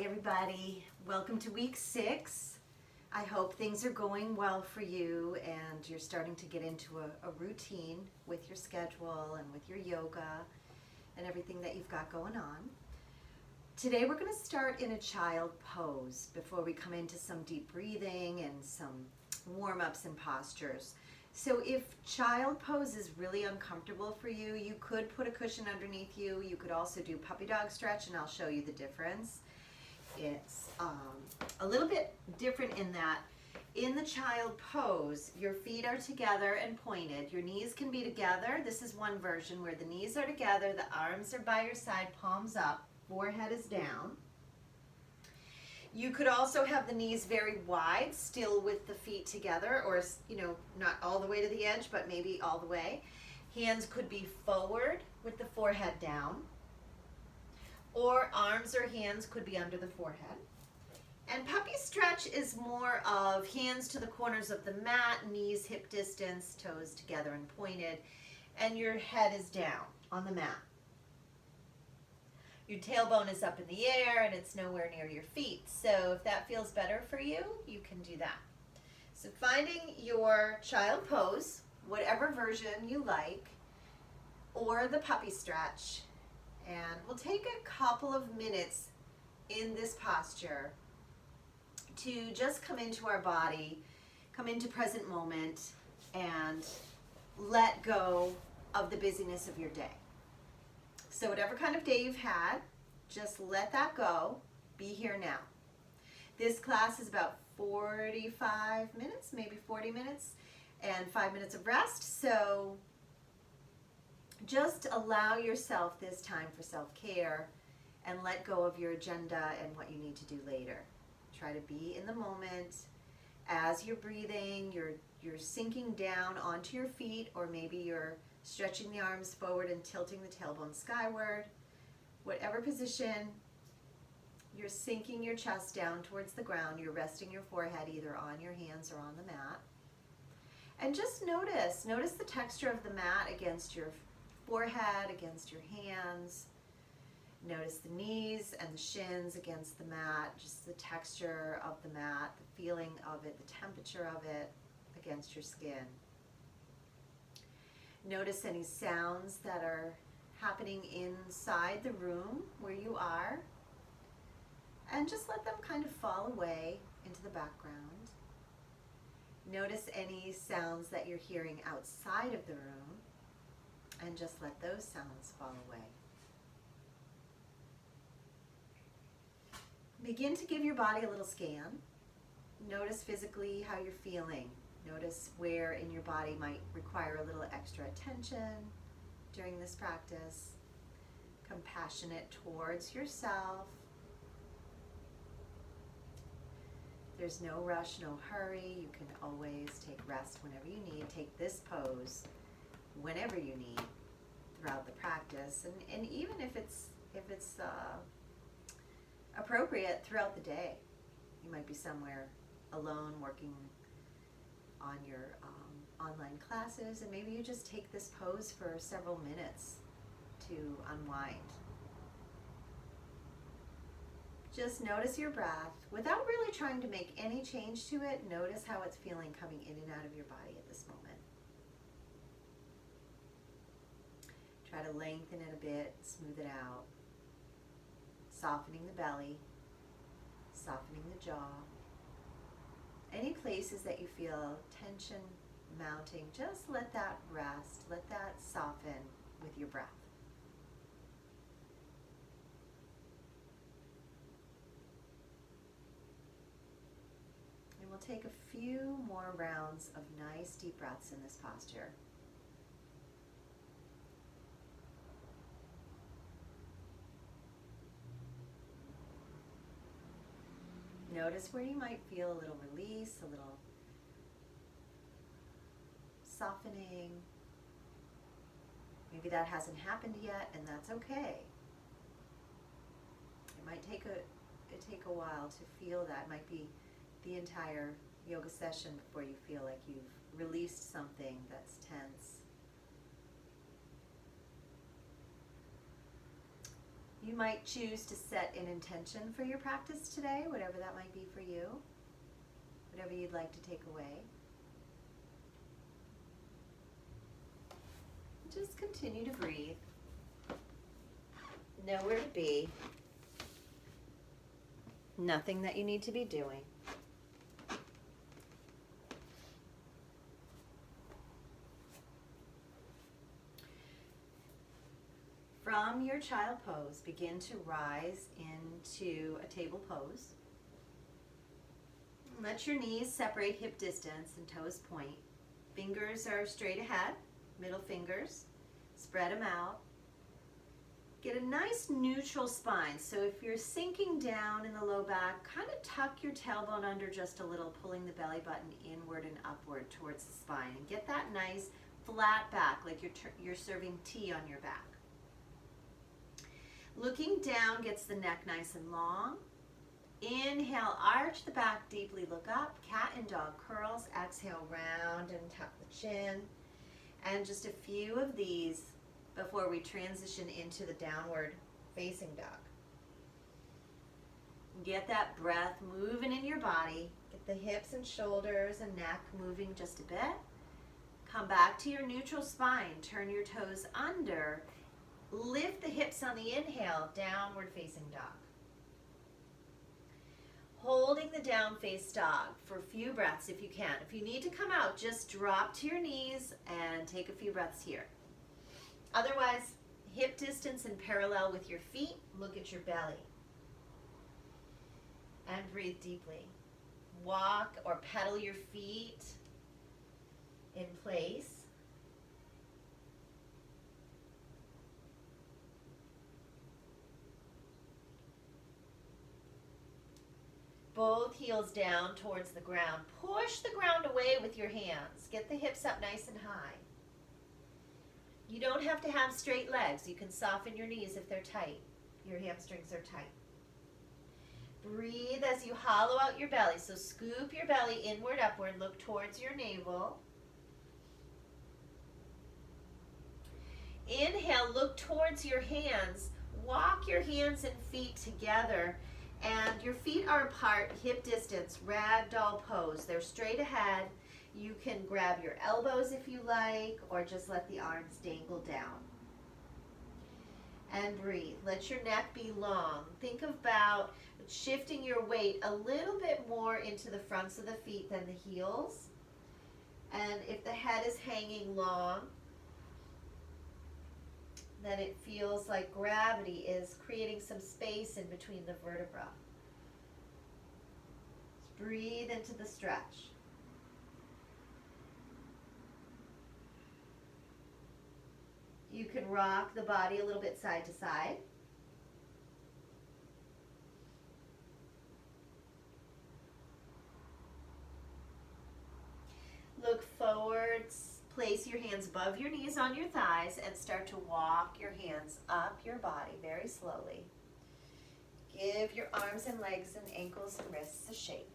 everybody. Welcome to week 6. I hope things are going well for you and you're starting to get into a routine with your schedule and with your yoga and everything that you've got going on. Today we're going to start in a child pose before we come into some deep breathing and some warm-ups and postures. So if child pose is really uncomfortable for you, you could put a cushion underneath you. You could also do puppy dog stretch, and I'll show you the difference. It's a little bit different in that in the child pose, your feet are together and pointed. Your knees can be together. This is one version where the knees are together, the arms are by your side, palms up, forehead is down. You could also have the knees very wide, still with the feet together, or not all the way to the edge, but maybe all the way. Hands could be forward with the forehead down, or arms or hands could be under the forehead. And puppy stretch is more of hands to the corners of the mat, knees hip distance, toes together and pointed, and your head is down on the mat. Your tailbone is up in the air and it's nowhere near your feet. So if that feels better for you, you can do that. So finding your child pose, whatever version you like, or the puppy stretch, and we'll take a couple of minutes in this posture to just come into our body, come into present moment, and let go of the busyness of your day. So whatever kind of day you've had, just let that go. Be here now. This class is about 45 minutes, maybe 40 minutes, and 5 minutes of rest. So just allow yourself this time for self-care and let go of your agenda and what you need to do later. Try to be in the moment. As you're breathing, you're sinking down onto your feet, or maybe you're stretching the arms forward and tilting the tailbone skyward. Whatever position, you're sinking your chest down towards the ground. You're resting your forehead either on your hands or on the mat. And just notice the texture of the mat against your forehead, against your hands. Notice the knees and the shins against the mat, just the texture of the mat, the feeling of it, the temperature of it against your skin. Notice any sounds that are happening inside the room where you are, and just let them kind of fall away into the background. Notice any sounds that you're hearing outside of the room, and just let those sounds fall away. Begin to give your body a little scan. Notice physically how you're feeling. Notice where in your body might require a little extra attention during this practice. Compassionate towards yourself. There's no rush, no hurry. You can always take rest whenever you need. Take this pose whenever you need throughout the practice, and even if it's appropriate throughout the day. You might be somewhere alone working on your online classes, and maybe you just take this pose for several minutes to unwind. Just notice your breath without really trying to make any change to it. Notice how it's feeling coming in and out of your body at this moment. Try to lengthen it a bit, smooth it out. Softening the belly, softening the jaw. Any places that you feel tension mounting, just let that rest, let that soften with your breath. And we'll take a few more rounds of nice deep breaths in this posture. Notice where you might feel a little release, a little softening. Maybe that hasn't happened yet, and that's okay. It might take a while to feel that. It might be the entire yoga session before you feel like you've released something that's tense. You might choose to set an intention for your practice today, whatever that might be for you, whatever you'd like to take away. Just continue to breathe. Know where to be. Nothing that you need to be doing. From your child pose, begin to rise into a table pose. Let your knees separate hip distance and toes point. Fingers are straight ahead, middle fingers. Spread them out. Get a nice neutral spine. So if you're sinking down in the low back, kind of tuck your tailbone under just a little, pulling the belly button inward and upward towards the spine. And get that nice flat back, like you're serving tea on your back. Looking down gets the neck nice and long. Inhale, arch the back deeply, look up, cat and dog curls. Exhale, round and tuck the chin. And just a few of these before we transition into the downward facing dog. Get that breath moving in your body. Get the hips and shoulders and neck moving just a bit. Come back to your neutral spine. Turn your toes under. Lift the hips on the inhale, downward facing dog. Holding the down face dog for a few breaths if you can. If you need to come out, just drop to your knees and take a few breaths here. Otherwise, hip distance and parallel with your feet, look at your belly. And breathe deeply. Walk or pedal your feet in place. Both heels down towards the ground. Push the ground away with your hands. Get the hips up nice and high. You don't have to have straight legs. You can soften your knees if they're tight. Your hamstrings are tight. Breathe as you hollow out your belly. So scoop your belly inward, upward. Look towards your navel. Inhale, look towards your hands. Walk your hands and feet together. And your feet are apart, hip distance, ragdoll pose. They're straight ahead. You can grab your elbows if you like, or just let the arms dangle down. And breathe. Let your neck be long. Think about shifting your weight a little bit more into the fronts of the feet than the heels. And if the head is hanging long, then it feels like gravity is creating some space in between the vertebra. Just breathe into the stretch. You can rock the body a little bit side to side. Look forwards. Place your hands above your knees on your thighs and start to walk your hands up your body very slowly. Give your arms and legs and ankles and wrists a shake.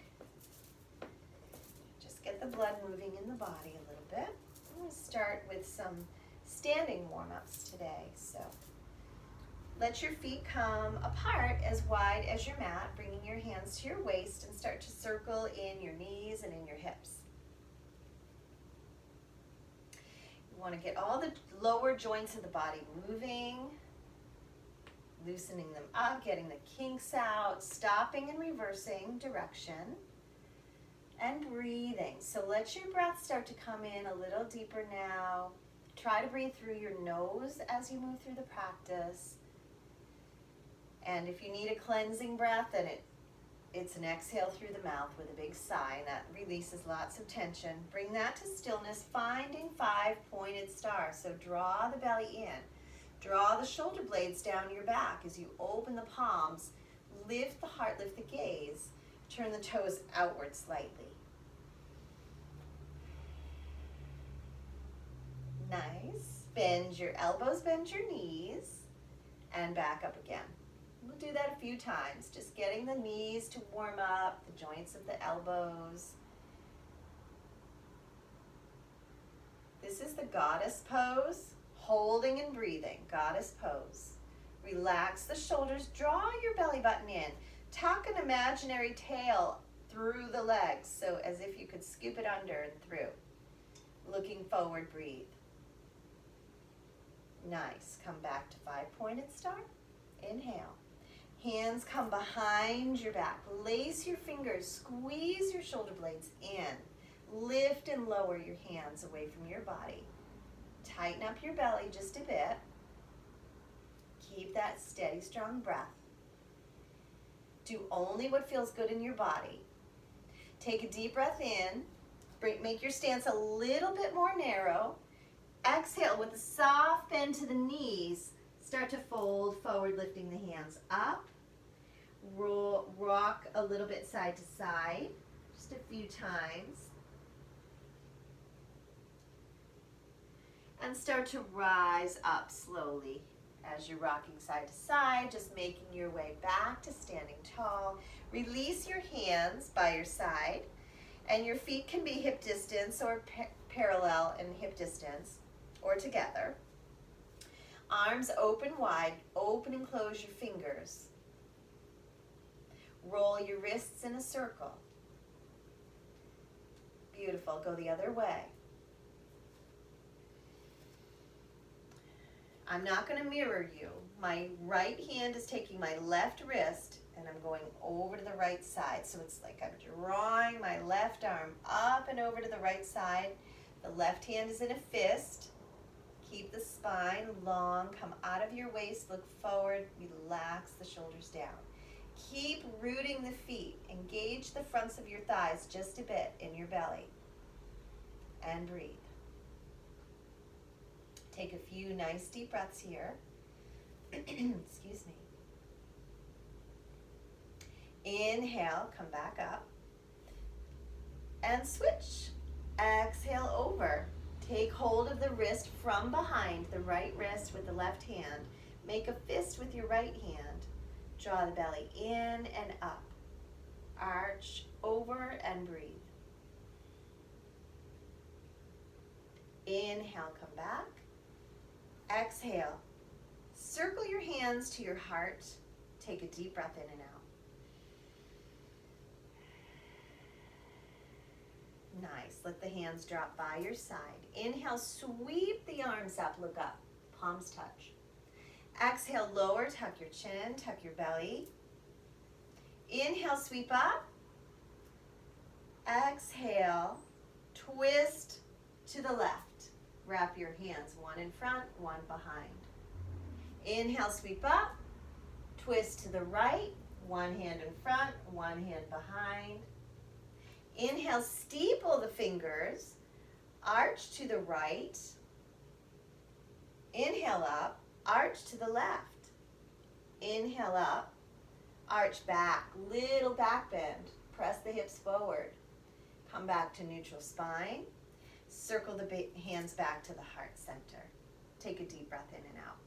Just get the blood moving in the body a little bit. I'm going to start with some standing warm-ups today. So let your feet come apart as wide as your mat, bringing your hands to your waist, and start to circle in your knees and in your hips. You want to get all the lower joints of the body moving, loosening them up, getting the kinks out, stopping and reversing direction, and breathing. So let your breath start to come in a little deeper now. Try to breathe through your nose as you move through the practice. And if you need a cleansing breath, then it's an exhale through the mouth with a big sigh, and that releases lots of tension. Bring that to stillness, finding 5 pointed stars. So draw the belly in. Draw the shoulder blades down your back as you open the palms. Lift the heart, lift the gaze. Turn the toes outward slightly. Nice. Bend your elbows, bend your knees, and back up again. We'll do that a few times, just getting the knees to warm up, the joints of the elbows. This is the goddess pose, holding and breathing, goddess pose. Relax the shoulders, draw your belly button in. Tuck an imaginary tail through the legs, so as if you could scoop it under and through. Looking forward, breathe. Nice. Come back to 5-pointed star. Inhale. Hands come behind your back. Lace your fingers. Squeeze your shoulder blades in. Lift and lower your hands away from your body. Tighten up your belly just a bit. Keep that steady, strong breath. Do only what feels good in your body. Take a deep breath in. Make your stance a little bit more narrow. Exhale with a soft bend to the knees. Start to fold forward, lifting the hands up. Rock a little bit side to side, just a few times. And start to rise up slowly as you're rocking side to side, just making your way back to standing tall. Release your hands by your side, and your feet can be hip distance or parallel in hip distance or together. Arms open wide, open and close your fingers. Roll your wrists in a circle. Beautiful. Go the other way. I'm not going to mirror you. My right hand is taking my left wrist and I'm going over to the right side. So it's like I'm drawing my left arm up and over to the right side. The left hand is in a fist. Keep the spine long. Come out of your waist. Look forward. Relax the shoulders down. Keep rooting the feet. Engage the fronts of your thighs just a bit in your belly. And breathe. Take a few nice deep breaths here. Excuse me. Inhale, come back up. And switch. Exhale over. Take hold of the wrist from behind, the right wrist with the left hand. Make a fist with your right hand. Draw the belly in and up. Arch over and breathe. Inhale, come back. Exhale. Circle your hands to your heart. Take a deep breath in and out. Nice. Let the hands drop by your side. Inhale, sweep the arms up, look up. Palms touch. Exhale, lower, tuck your chin, tuck your belly. Inhale, sweep up. Exhale, twist to the left. Wrap your hands, one in front, one behind. Inhale, sweep up. Twist to the right, one hand in front, one hand behind. Inhale, steeple the fingers, arch to the right. Inhale up, arch to the left. Inhale up, arch back, little back bend. Press the hips forward. Come back to neutral spine. Circle the hands back to the heart center. Take a deep breath in and out.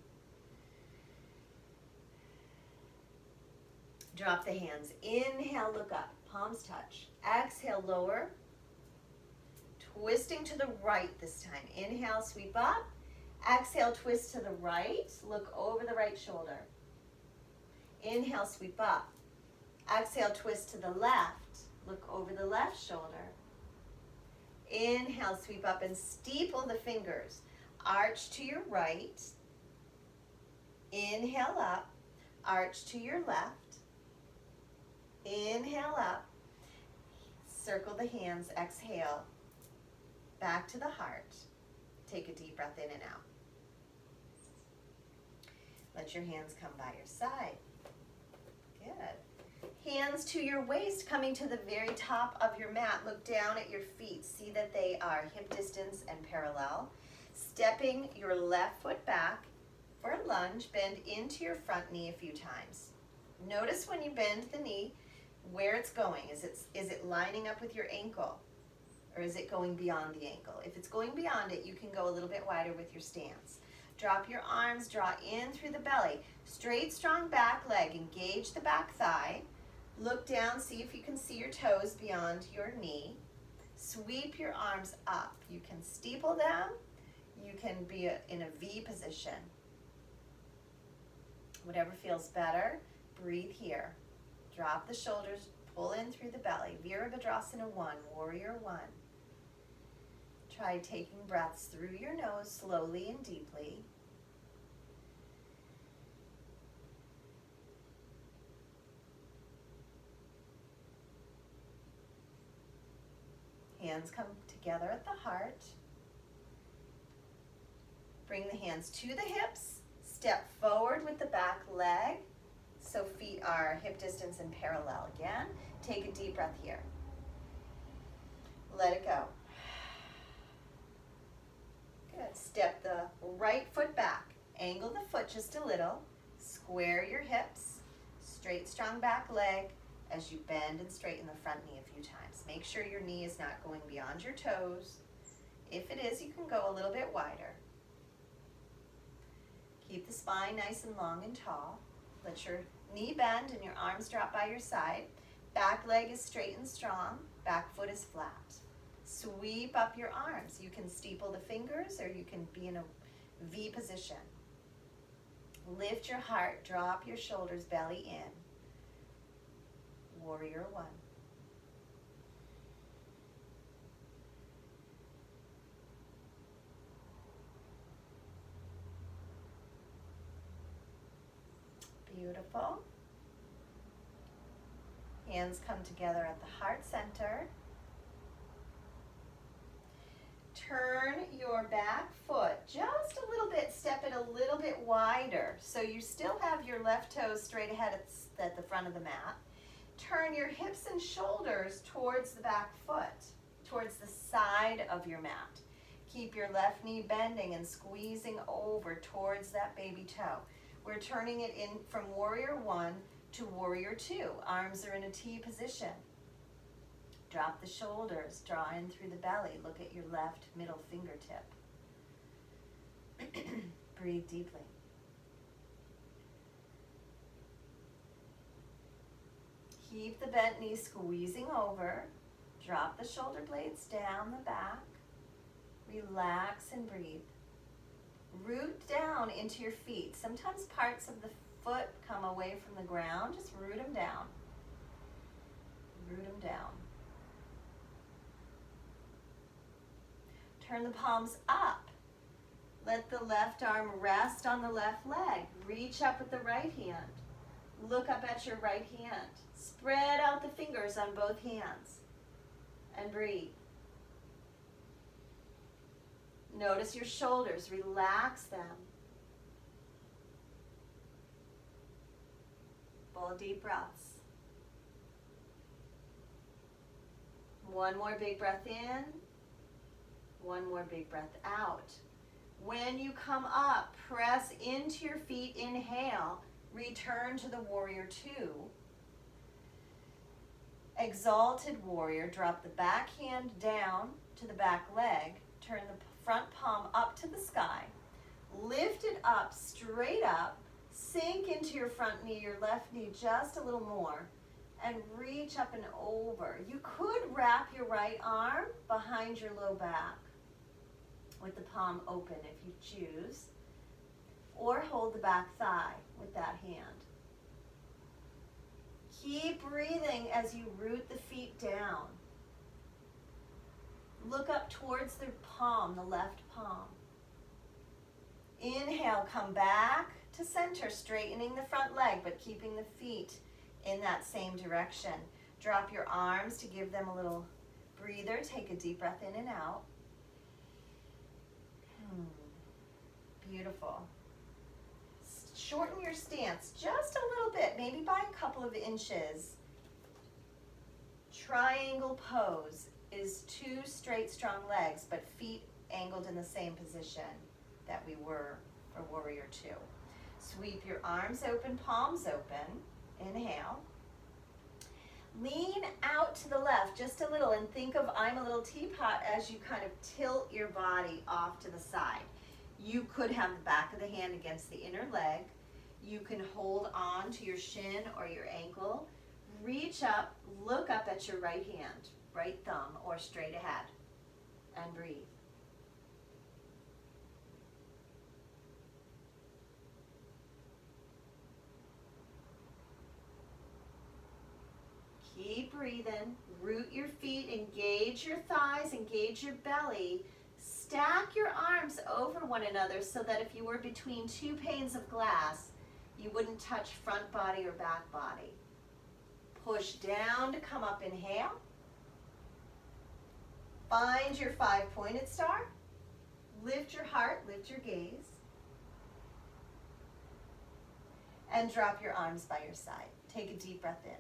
Drop the hands. Inhale, look up. Palms touch. Exhale, lower. Twisting to the right this time. Inhale, sweep up. Exhale, twist to the right. Look over the right shoulder. Inhale, sweep up. Exhale, twist to the left. Look over the left shoulder. Inhale, sweep up and steeple the fingers. Arch to your right. Inhale up. Arch to your left. Inhale up. Circle the hands. Exhale. Back to the heart. Take a deep breath in and out. Let your hands come by your side. Good. Hands to your waist, coming to the very top of your mat. Look down at your feet. See that they are hip distance and parallel. Stepping your left foot back for a lunge. Bend into your front knee a few times. Notice when you bend the knee where it's going. Is it lining up with your ankle? Or is it going beyond the ankle? If it's going beyond it, you can go a little bit wider with your stance. Drop your arms, draw in through the belly. Straight, strong back leg. Engage the back thigh. Look down, see if you can see your toes beyond your knee. Sweep your arms up. You can steeple them. You can be in a V position. Whatever feels better, breathe here. Drop the shoulders, pull in through the belly. Virabhadrasana 1, Warrior 1. Try taking breaths through your nose slowly and deeply. Hands come together at the heart. Bring the hands to the hips. Step forward with the back leg, so feet are hip distance and parallel again. Take a deep breath here. Let it go. Good. Step the right foot back. Angle the foot just a little. Square your hips. Straight, strong back leg as you bend and straighten the front knee a few times. Make sure your knee is not going beyond your toes. If it is, you can go a little bit wider. Keep the spine nice and long and tall. Let your knee bend and your arms drop by your side. Back leg is straight and strong. Back foot is flat. Sweep up your arms. You can steeple the fingers or you can be in a V position. Lift your heart, drop your shoulders, belly in. Warrior 1. Beautiful. Hands come together at the heart center. Turn your back foot just a little bit, step it a little bit wider. So you still have your left toes straight ahead at the front of the mat. Turn your hips and shoulders towards the back foot, towards the side of your mat. Keep your left knee bending and squeezing over towards that baby toe. We're turning it in from Warrior 1 to Warrior 2. Arms are in a T position. Drop the shoulders, draw in through the belly. Look at your left middle fingertip. Breathe deeply. Keep the bent knee squeezing over. Drop the shoulder blades down the back. Relax and breathe. Root down into your feet. Sometimes parts of the foot come away from the ground. Just root them down. Root them down. Turn the palms up. Let the left arm rest on the left leg. Reach up with the right hand. Look up at your right hand. Spread out the fingers on both hands. And breathe. Notice your shoulders. Relax them. Full deep breaths. One more big breath in. One more big breath out. When you come up, press into your feet. Inhale. Return to the Warrior 2. Exalted Warrior. Drop the back hand down to the back leg. Turn the front palm up to the sky. Lift it up, straight up. Sink into your front knee, your left knee just a little more. And reach up and over. You could wrap your right arm behind your low back with the palm open if you choose. Or hold the back thigh with that hand. Keep breathing as you root the feet down. Look up towards the palm, the left palm. Inhale, come back to center, straightening the front leg, but keeping the feet in that same direction. Drop your arms to give them a little breather. Take a deep breath in and out. Beautiful. Shorten your stance just a little bit, maybe by a couple of inches. Triangle pose is two straight, strong legs, but feet angled in the same position that we were for Warrior 2. Sweep your arms open, palms open. Inhale. Lean out to the left just a little and think of I'm a little teapot as you kind of tilt your body off to the side. You could have the back of the hand against the inner leg. You can hold on to your shin or your ankle. Reach up, look up at your right hand, right thumb, or straight ahead, and breathe. breathe in. Root your feet, engage your thighs, engage your belly. Stack your arms over one another so that if you were between two panes of glass, you wouldn't touch front body or back body. Push down to come up, inhale. Find your 5-pointed star. Lift your heart, lift your gaze. And drop your arms by your side. Take a deep breath in.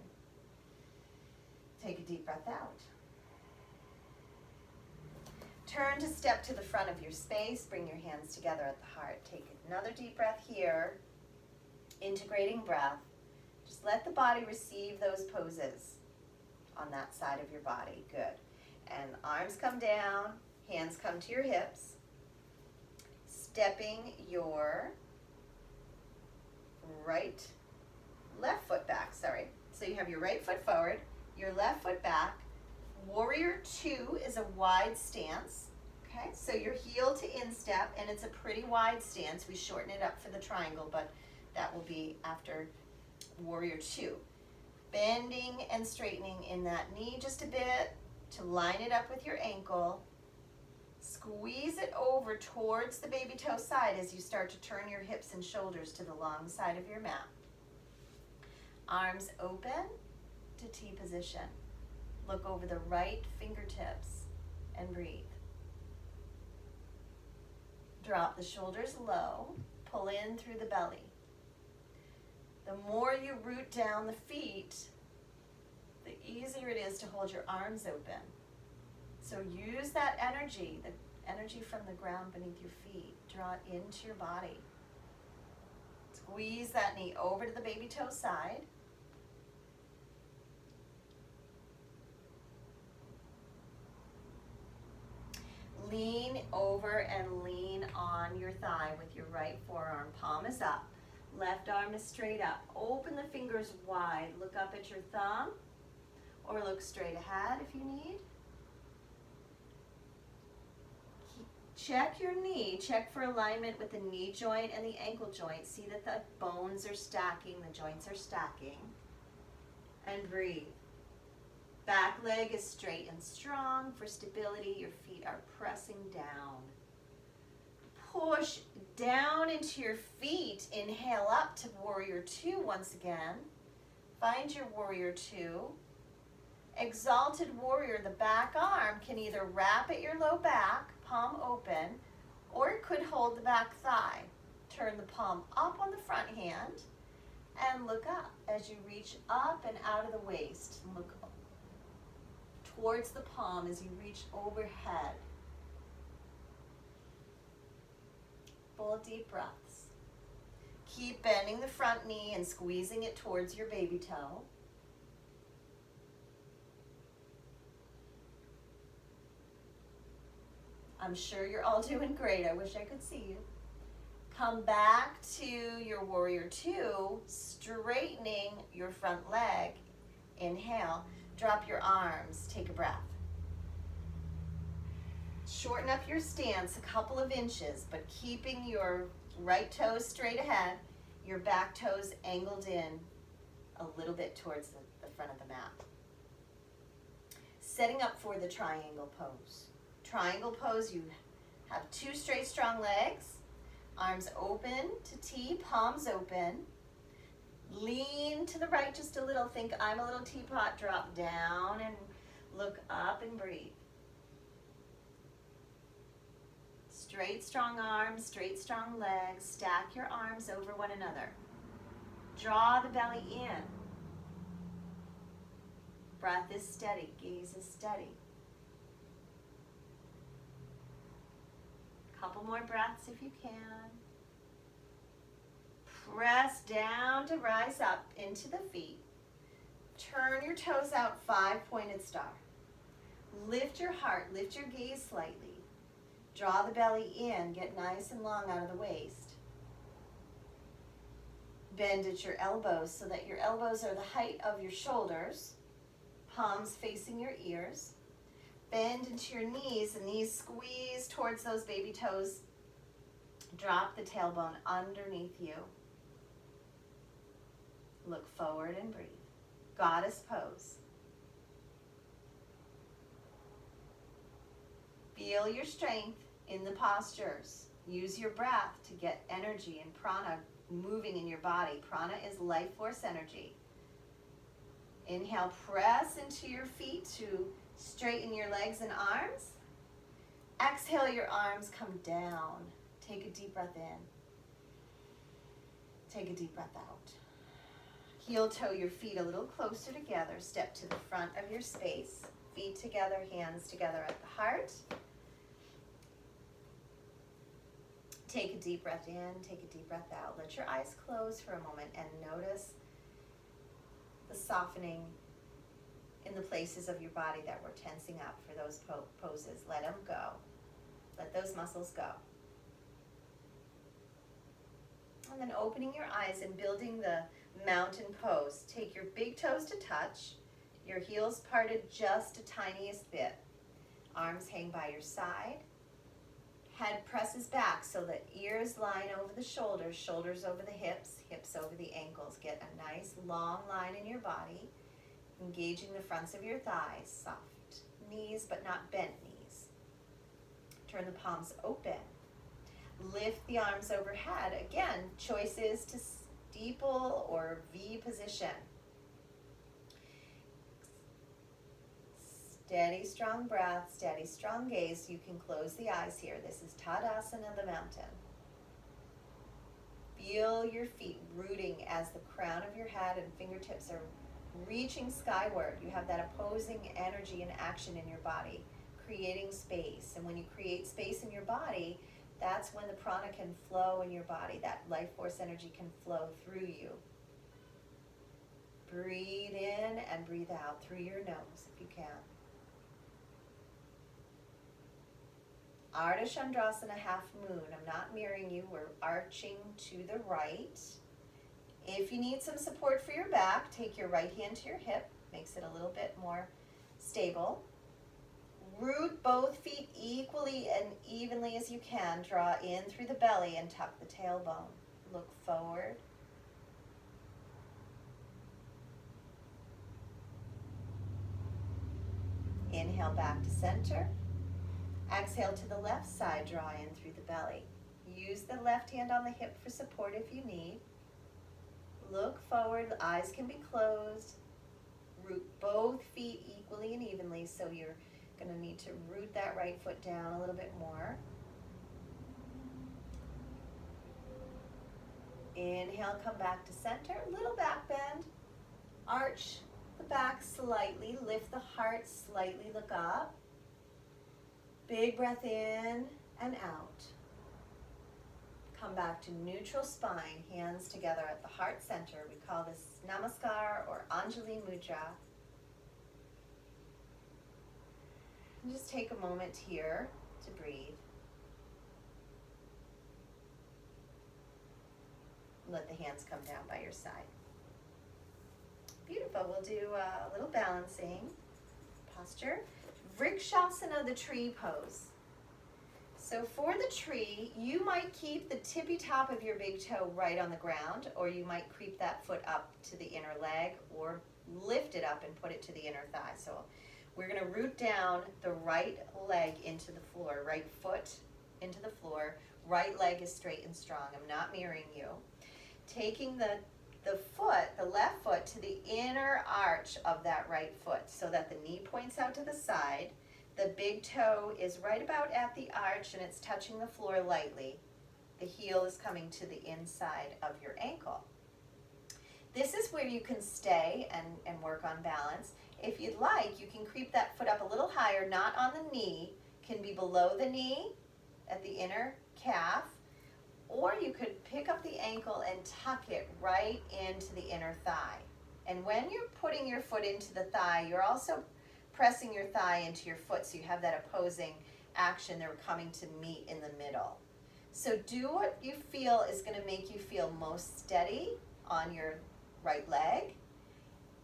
Take a deep breath out. Turn to step to the front of your space. Bring your hands together at the heart. Take another deep breath here. Integrating breath. Just let the body receive those poses on that side of your body. Good. And arms come down, hands come to your hips. Stepping your left foot back, sorry. So you have your right foot forward, your left foot back. Warrior 2 is a wide stance. Okay, so your heel to instep, and it's a pretty wide stance. We shorten it up for the triangle, but that will be after Warrior 2. Bending and straightening in that knee just a bit to line it up with your ankle. Squeeze it over towards the baby toe side as you start to turn your hips and shoulders to the long side of your mat. Arms open to T position. Look over the right fingertips and breathe. Drop the shoulders low, pull in through the belly. The more you root down the feet, the easier it is to hold your arms open. So use that energy, the energy from the ground beneath your feet. Draw it into your body. Squeeze that knee over to the baby toe side. Lean over and lean on your thigh with your right forearm. Palm is up. Left arm is straight up. Open the fingers wide. Look up at your thumb or look straight ahead if you need. Check your knee. Check for alignment with the knee joint and the ankle joint. See that the bones are stacking, the joints are stacking. And breathe. Back leg is straight and strong. For stability, your feet are pressing down. Push down into your feet. Inhale up to Warrior 2 once again. Find your Warrior 2. Exalted Warrior, the back arm can either wrap at your low back, palm open, or it could hold the back thigh. Turn the palm up on the front hand and look up as you reach up and out of the waist. Look towards the palm as you reach overhead. Full deep breaths. Keep bending the front knee and squeezing it towards your baby toe. I'm sure you're all doing great. I wish I could see you. Come back to your Warrior 2, straightening your front leg. Inhale. Drop your arms. Take a breath. Shorten up your stance a couple of inches, but keeping your right toes straight ahead, your back toes angled in a little bit towards the front of the mat. Setting up for the triangle pose. Triangle pose, you have 2 straight, strong legs, arms open to T, palms open. Lean to the right just a little. Think I'm a little teapot. Drop down and look up and breathe. Straight, strong arms, straight, strong legs. Stack your arms over one another. Draw the belly in. Breath is steady. Gaze is steady. Couple more breaths if you can. Press down to rise up into the feet. Turn your toes out, 5-pointed star. Lift your heart, lift your gaze slightly. Draw the belly in, get nice and long out of the waist. Bend at your elbows so that your elbows are the height of your shoulders. Palms facing your ears. Bend into your knees, the knees squeeze towards those baby toes. Drop the tailbone underneath you. Look forward and breathe. Goddess pose. Feel your strength in the postures. Use your breath to get energy and prana moving in your body. Prana is life force energy. Inhale, press into your feet to straighten your legs and arms. Exhale, your arms come down. Take a deep breath in. Take a deep breath out. Heel toe your feet a little closer together. Step to the front of your space. Feet together, hands together at the heart. Take a deep breath in, take a deep breath out. Let your eyes close for a moment and notice the softening in the places of your body that were tensing up for those poses. Let them go. Let those muscles go. And then opening your eyes and building the mountain pose. Take your big toes to touch. Your heels parted just a tiniest bit. Arms hang by your side. Head presses back so that ears line over the shoulders, shoulders over the hips, hips over the ankles. Get a nice long line in your body, engaging the fronts of your thighs. Soft knees, but not bent knees. Turn the palms open. Lift the arms overhead. Again, choices to steeple or V position. Steady, strong breath, steady, strong gaze. You can close the eyes here. This is Tadasana, the mountain. Feel your feet rooting as the crown of your head and fingertips are reaching skyward. You have that opposing energy and action in your body, creating space. And when you create space in your body, that's when the prana can flow in your body. That life force energy can flow through you. Breathe in and breathe out through your nose if you can. Ardha Chandrasana, half moon. I'm not mirroring you. We're arching to the right. If you need some support for your back, take your right hand to your hip. Makes it a little bit more stable. Root both feet equally and evenly as you can. Draw in through the belly and tuck the tailbone. Look forward. Inhale back to center. Exhale to the left side, draw in through the belly. Use the left hand on the hip for support if you need. Look forward, the eyes can be closed. Root both feet equally and evenly, so you're going to need to root that right foot down a little bit more. Inhale, come back to center, little back bend. Arch the back slightly, lift the heart slightly, look up. Big breath in and out. Come back to neutral spine, hands together at the heart center. We call this Namaskar or Anjali Mudra. And just take a moment here to breathe. Let the hands come down by your side. Beautiful. We'll do a little balancing posture. Vrikshasana, the tree pose. So for the tree, you might keep the tippy top of your big toe right on the ground, or you might creep that foot up to the inner leg, or lift it up and put it to the inner thigh. So we're going to root down the right leg into the floor, right foot into the floor, right leg is straight and strong. I'm not mirroring you. Taking the foot, the left foot, to the inner arch of that right foot so that the knee points out to the side. The big toe is right about at the arch and it's touching the floor lightly. The heel is coming to the inside of your ankle. This is where you can stay and work on balance. If you'd like, you can creep that foot up a little higher, not on the knee, can be below the knee at the inner calf, or you could pick up the ankle and tuck it right into the inner thigh. And when you're putting your foot into the thigh, you're also pressing your thigh into your foot, so you have that opposing action. They're coming to meet in the middle. So do what you feel is going to make you feel most steady on your right leg.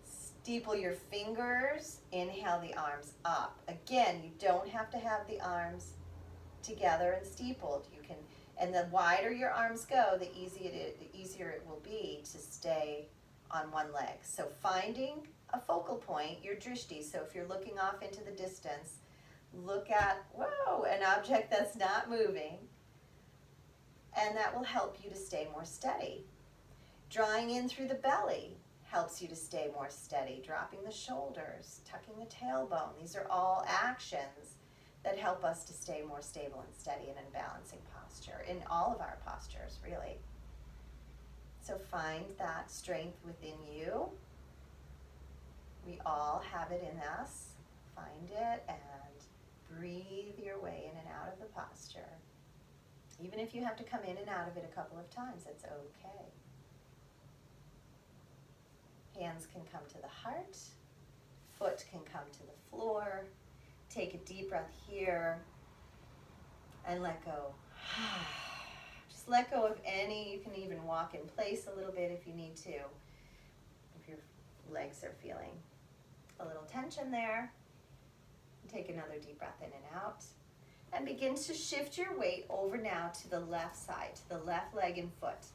Steeple your fingers. Inhale the arms up. Again, you don't have to have the arms together and steepled. You can, and the wider your arms go, the easier it will be to stay on one leg. So finding a focal point, your drishti. So if you're looking off into the distance, Look at, whoa, an object that's not moving, and that will help you to stay more steady. Drawing in through the belly helps you to stay more steady. Dropping the shoulders, tucking the tailbone. These are all actions that help us to stay more stable and steady and in balancing posture, in all of our postures, really. So find that strength within you. We all have it in us. Find it and breathe your way in and out of the posture. Even if you have to come in and out of it a couple of times, it's okay. Hands can come to the heart. Foot can come to the floor. Take a deep breath here and let go. Just let go of any. You can even walk in place a little bit if you need to. If your legs are feeling a little tension there. Take another deep breath in and out. And begin to shift your weight over now to the left side, to the left leg and foot.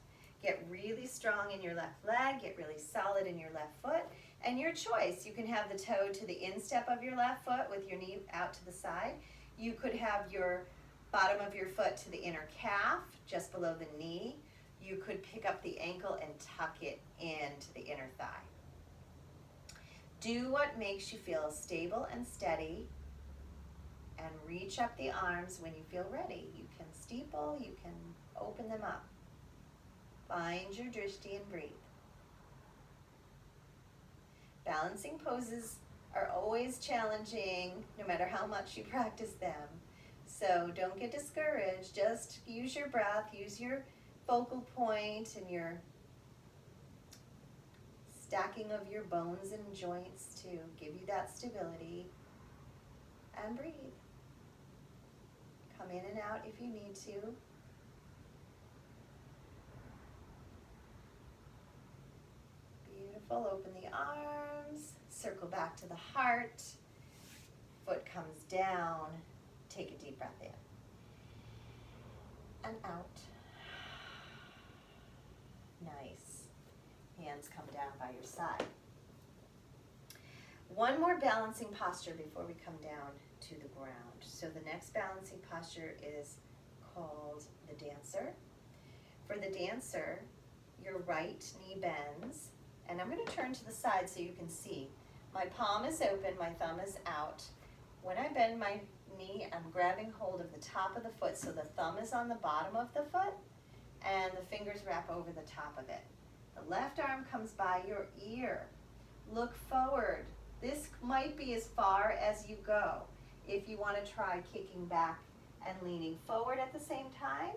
Get really strong in your left leg, get really solid in your left foot, and your choice. You can have the toe to the instep of your left foot with your knee out to the side. You could have your bottom of your foot to the inner calf, just below the knee. You could pick up the ankle and tuck it into the inner thigh. Do what makes you feel stable and steady, and reach up the arms when you feel ready. You can steeple, you can open them up. Find your drishti and breathe. Balancing poses are always challenging, no matter how much you practice them. So don't get discouraged. Just use your breath, use your focal point and your stacking of your bones and joints to give you that stability. And breathe. Come in and out if you need to. Beautiful. Open the arms. Circle back to the heart. Foot comes down. Take a deep breath in. And out. Nice. Hands come down by your side. One more balancing posture before we come down to the ground. So the next balancing posture is called the dancer. For the dancer, your right knee bends, and I'm going to turn to the side so you can see. My palm is open, my thumb is out. When I bend my knee, I'm grabbing hold of the top of the foot, so the thumb is on the bottom of the foot, and the fingers wrap over the top of it. The left arm comes by your ear. Look forward. This might be as far as you go. If you want to try kicking back and leaning forward at the same time,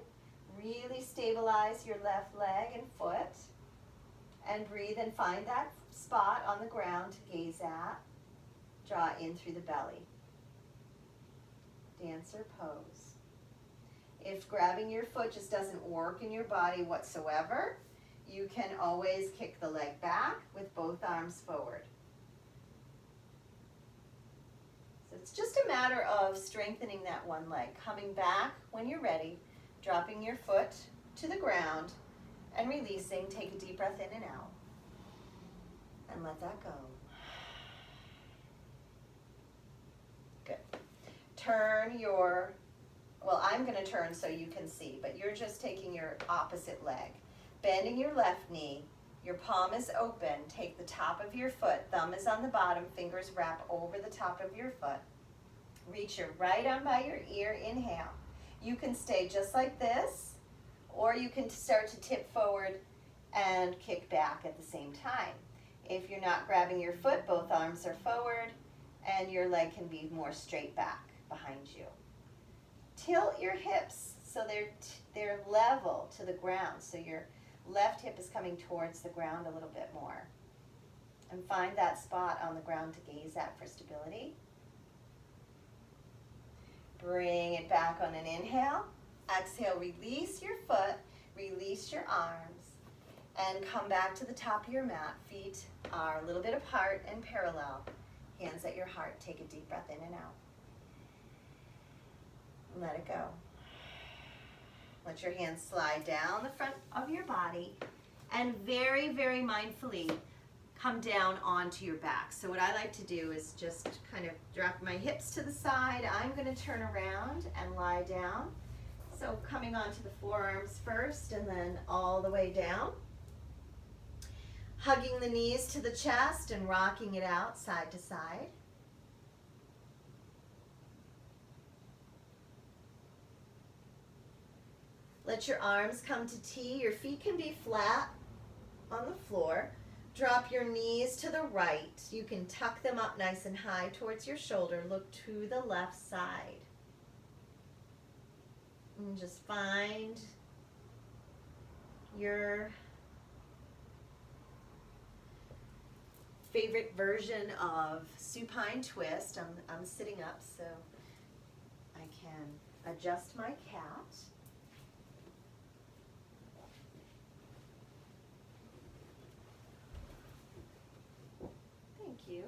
really stabilize your left leg and foot, and breathe and find that spot on the ground to gaze at. Draw in through the belly. Dancer pose. If grabbing your foot just doesn't work in your body whatsoever, you can always kick the leg back with both arms forward. So it's just a matter of strengthening that one leg. Coming back when you're ready, dropping your foot to the ground and releasing. Take a deep breath in and out. And let that go. Good. Turn your, well, I'm going to turn so you can see, but you're just taking your opposite leg. Bending your left knee, your palm is open, take the top of your foot, thumb is on the bottom, fingers wrap over the top of your foot. Reach your right arm by your ear, inhale. You can stay just like this, or you can start to tip forward and kick back at the same time. If you're not grabbing your foot, both arms are forward, and your leg can be more straight back behind you. Tilt your hips so they're level to the ground, so your left hip is coming towards the ground a little bit more. And find that spot on the ground to gaze at for stability. Bring it back on an inhale. Exhale, release your foot, release your arms, and come back to the top of your mat. Feet are a little bit apart and parallel. Hands at your heart. Take a deep breath in and out. Let it go. Let your hands slide down the front of your body, and very, very mindfully come down onto your back. So what I like to do is just kind of drop my hips to the side. I'm going to turn around and lie down. So coming onto the forearms first and then all the way down. Hugging the knees to the chest and rocking it out side to side. Let your arms come to T. Your feet can be flat on the floor. Drop your knees to the right. You can tuck them up nice and high towards your shoulder. Look to the left side. And just find your favorite version of supine twist. I'm sitting up so I can adjust my cat. Thank you.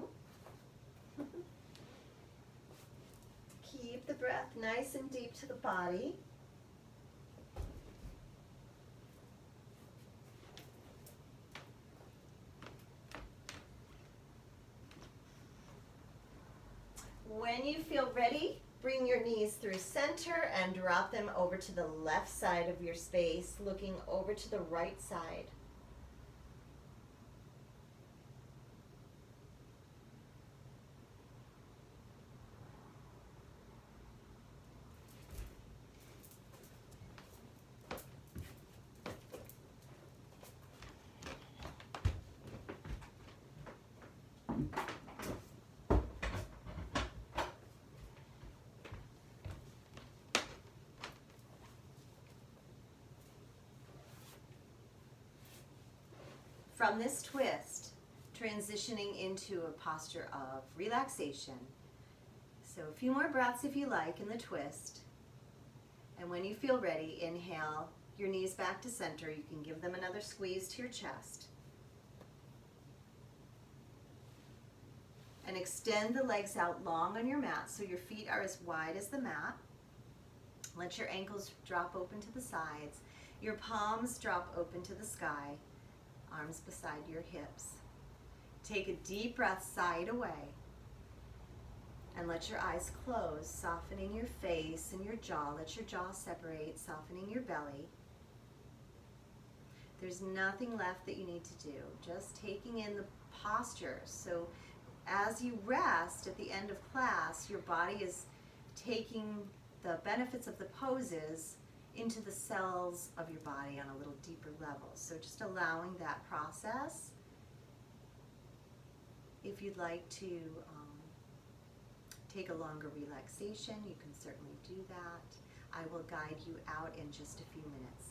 Keep the breath nice and deep to the body. When you feel ready, bring your knees through center and drop them over to the left side of your space, looking over to the right side. From this twist, transitioning into a posture of relaxation. So a few more breaths if you like in the twist. And when you feel ready, inhale your knees back to center. You can give them another squeeze to your chest. And extend the legs out long on your mat so your feet are as wide as the mat. Let your ankles drop open to the sides. Your palms drop open to the sky. Arms beside your hips. Take a deep breath side away. And let your eyes close, softening your face and your jaw. Let your jaw separate, softening your belly. There's nothing left that you need to do. Just taking in the posture. So as you rest at the end of class, your body is taking the benefits of the poses into the cells of your body on a little deeper level. So just allowing that process. If you'd like to take a longer relaxation, you can certainly do that. I will guide you out in just a few minutes.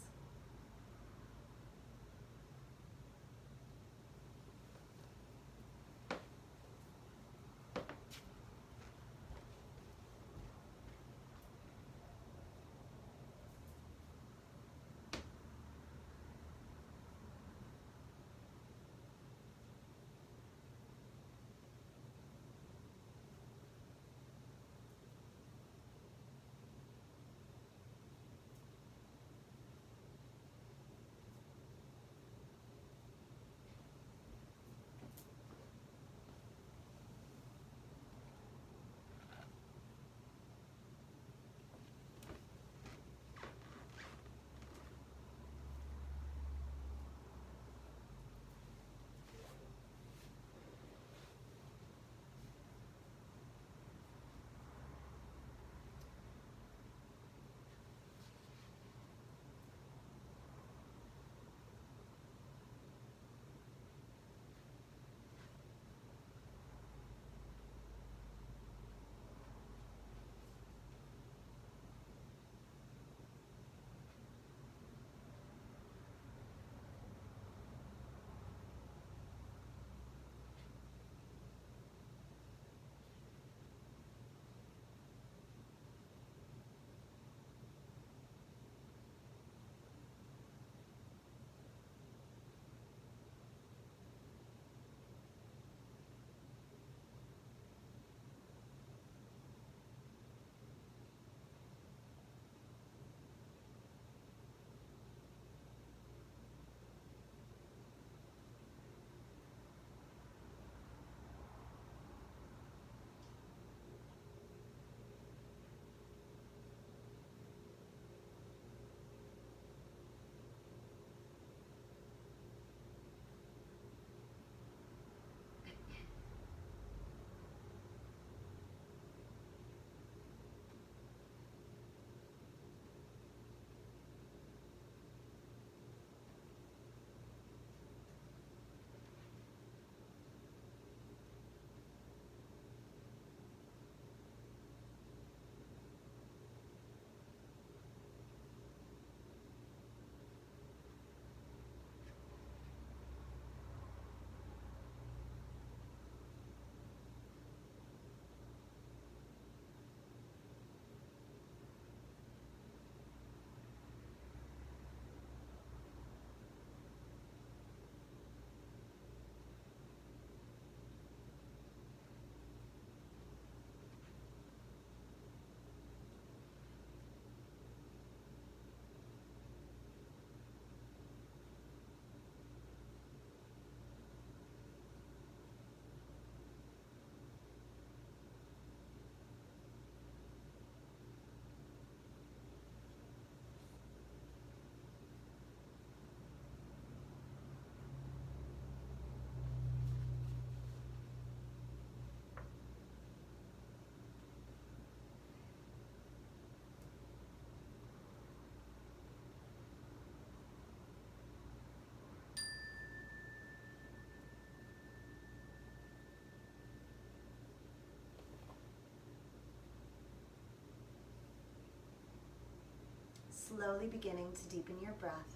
slowly beginning to deepen your breath,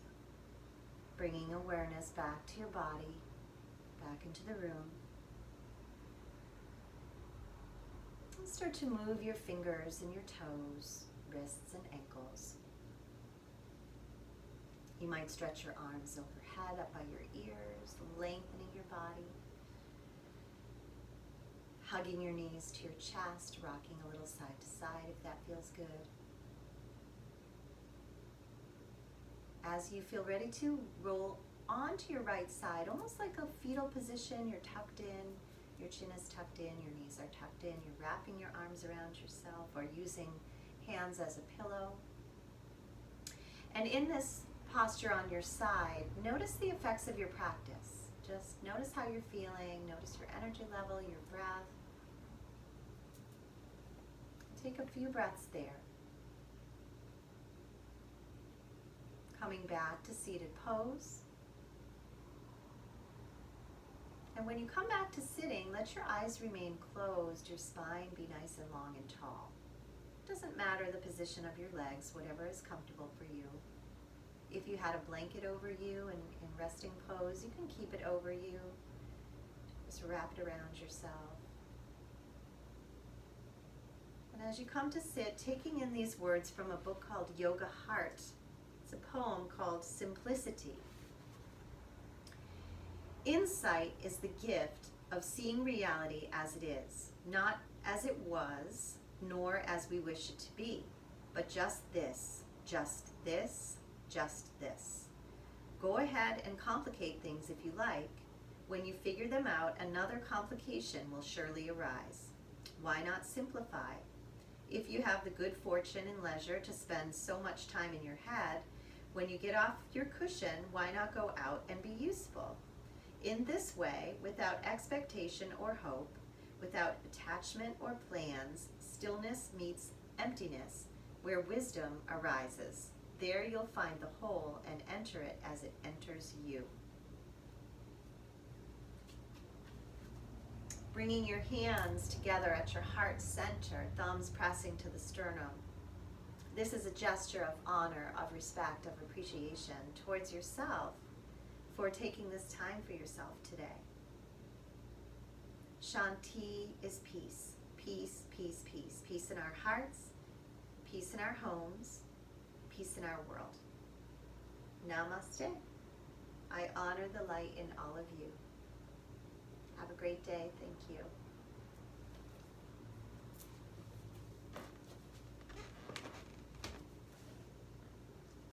bringing awareness back to your body, back into the room. And start to move your fingers and your toes, wrists and ankles. You might stretch your arms overhead up by your ears, lengthening your body. Hugging your knees to your chest, rocking a little side to side if that feels good. As you feel ready to, roll onto your right side, almost like a fetal position. You're tucked in, your chin is tucked in, your knees are tucked in. You're wrapping your arms around yourself or using hands as a pillow. And in this posture on your side, notice the effects of your practice. Just notice how you're feeling, notice your energy level, your breath. Take a few breaths there. Coming back to seated pose. And when you come back to sitting, let your eyes remain closed, your spine be nice and long and tall. It doesn't matter the position of your legs, whatever is comfortable for you. If you had a blanket over you in resting pose, you can keep it over you. Just wrap it around yourself. And as you come to sit, taking in these words from a book called Yoga Heart. It's a poem called Simplicity. Insight is the gift of seeing reality as it is, not as it was, nor as we wish it to be, but just this, just this, just this. Go ahead and complicate things if you like. When you figure them out, another complication will surely arise. Why not simplify? If you have the good fortune and leisure to spend so much time in your head, when you get off your cushion, why not go out and be useful? In this way, without expectation or hope, without attachment or plans, stillness meets emptiness, where wisdom arises. There you'll find the whole and enter it as it enters you. Bringing your hands together at your heart center, thumbs pressing to the sternum. This is a gesture of honor, of respect, of appreciation towards yourself for taking this time for yourself today. Shanti is peace. Peace, peace, peace. Peace in our hearts, peace in our homes, peace in our world. Namaste. I honor the light in all of you. Have a great day. Thank you.